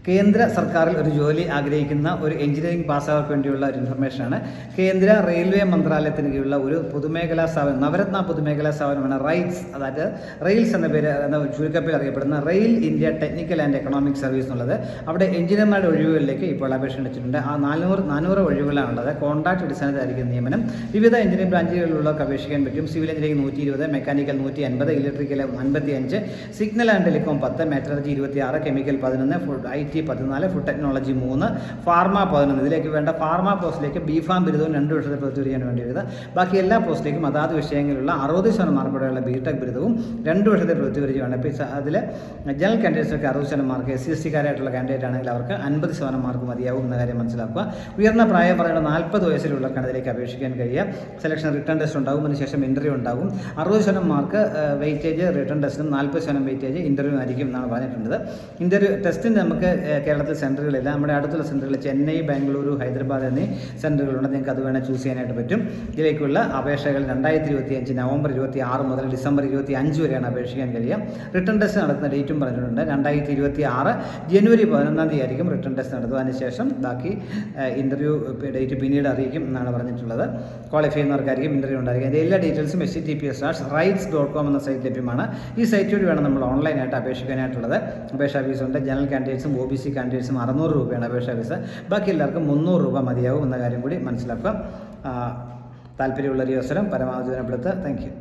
കേന്ദ്ര സർക്കാരിൽ ഒരു ജോലി ആഗ്രഹിക്കുന്ന ഒരു എഞ്ചിനീയറിംഗ് പാസ്സാവർക്ക് വേണ്ടിയുള്ള ഒരു ഇൻഫർമേഷനാണ്. കേന്ദ്ര റെയിൽവേ മന്ത്രാലയത്തിന് കീഴിലുള്ള ഒരു പൊതുമേഖലാ സ്ഥാപനം, നവരത്ന പൊതുമേഖലാ സ്ഥാപനമാണ് റൈറ്റ്സ്. അതായത് റെയിൽസ് എന്ന പേര് എന്ന ചുരുക്കത്തിൽ അറിയപ്പെടുന്ന rail India technical and economic service എന്നുള്ളത്. അവിടെ എഞ്ചിനീയർമാരുടെ ഒഴിവുകളിലേക്ക് ഇപ്പോൾ അപേക്ഷ ക്ഷണിച്ചിട്ടുണ്ട്. ആ 400 ഒഴിവുകളാണുള്ളത്. കോൺട്രാക്ട് അടിസ്ഥാനത്തിലായിരിക്കും നിയമനം. വിവിധ എഞ്ചിനീയറിംഗ് ബ്രാഞ്ചുകളിലുള്ളവർക്ക് അപേക്ഷിക്കാൻ പറ്റും. Civil engineering 120, mechanical 150, electrical 55, signal and telecom 10, metallurgy 26, chemical 11, food IT 14, food technology 3, pharma 11. ഇതിലേക്ക് വേണ്ട ഫാർമ പോസ്റ്റിലേക്ക് ബിഫാം ബിരുദവും 2 വർഷത്തെ പ്രവൃത്തി വേണ്ടി വരുന്നത്. ബാക്കി എല്ലാ പോസ്റ്റിലേക്കും അതാത് വിഷയങ്ങളിലുള്ള 60% മാർക്കോടെയുള്ള ബിടെക് ബിരുദവും 2 വർഷത്തെ പ്രവൃത്തി പരിചയമാണ്. ഇപ്പോൾ അതിൽ ജനറൽ കാൻഡിഡേറ്റ്സൊക്കെ 60% മാർക്ക്, SC കാരായിട്ടുള്ള കാൻഡിഡേറ്റ് ആണെങ്കിൽ അവർക്ക് 50% മാർക്ക് മതിയാവും എന്ന കാര്യം മനസ്സിലാക്കുക. ഉയർന്ന പ്രായം പറയുന്ന 40 വയസ്സിലുള്ളവർക്കാണ് ഇതിലേക്ക് അപേക്ഷിക്കാൻ കഴിയുക. സെലക്ഷൻ റിട്ടേൺ ടെസ്റ്റ് ഉണ്ടാകും, അതിനുശേഷം ഇൻ്റർവ്യൂ ഉണ്ടാകും. 60% മാർക്ക് വെയിറ്റേജ് റിട്ടേൺ ടെസ്റ്റിനും 40% വെയിറ്റേജ് ഇൻ്റർവ്യൂ ആയിരിക്കും എന്നാണ് പറഞ്ഞിട്ടുള്ളത്. ഇൻ്റർവ്യൂ ടെസ്റ്റിന് നമുക്ക് കേരളത്തിൽ സെൻറ്ററുകളില്ല. നമ്മുടെ അടുത്തുള്ള സെൻറ്ററുകൾ ചെന്നൈ, ബാംഗ്ലൂരു, ഹൈദരാബാദ് എന്നീ സെൻറ്ററുകളുണ്ട്. നിങ്ങൾക്ക് അത് വേണേൽ ചൂസ് ചെയ്യാനായിട്ട് പറ്റും. ഇതിലേക്കുള്ള അപേക്ഷകൾ 2025 നവംബർ 26 മുതൽ ഡിസംബർ 25 വരെയാണ് അപേക്ഷിക്കാൻ കഴിയുക. റിട്ടേൺ ടെസ്റ്റ് നടത്തുന്ന ഡേറ്റും പറഞ്ഞിട്ടുണ്ട്. 2026 ജനുവരി 11 ആയിരിക്കും റിട്ടേൺ ടെസ്റ്റ് നടത്തുക. അതിനുശേഷം ബാക്കി ഇൻ്റർവ്യൂ ഡേറ്റ് പിന്നീട് അറിയിക്കും എന്നാണ് പറഞ്ഞിട്ടുള്ളത്. ക്വാളിഫൈ ചെയ്യുന്നവർക്കായിരിക്കും ഇൻ്റർവ്യൂ ഉണ്ടായിരിക്കും. അതിൻ്റെ എല്ലാ ഡീറ്റെയിൽസും https:/rights.com എന്ന സൈറ്റ് ലഭ്യമാണ്. ഈ സൈറ്റ് വഴി വേണം നമ്മൾ ഓൺലൈനായിട്ട് അപേക്ഷിക്കാനായിട്ടുള്ളത്. അപേക്ഷാ ഫീസുണ്ട്. ജനറൽ കാൻഡിഡേറ്റ്സും OBC കാൻഡിഡേറ്റ്സും 600 രൂപയാണ് അപേക്ഷാ ഫീസ്. ബാക്കി എല്ലാവർക്കും 300 രൂപ മതിയാവും എന്ന കാര്യം കൂടി മനസ്സിലാക്കുക. താല്പര്യമുള്ളൊരു അവസരം പരമാവധി ഉപയോഗപ്പെടുത്തുക. Thank U.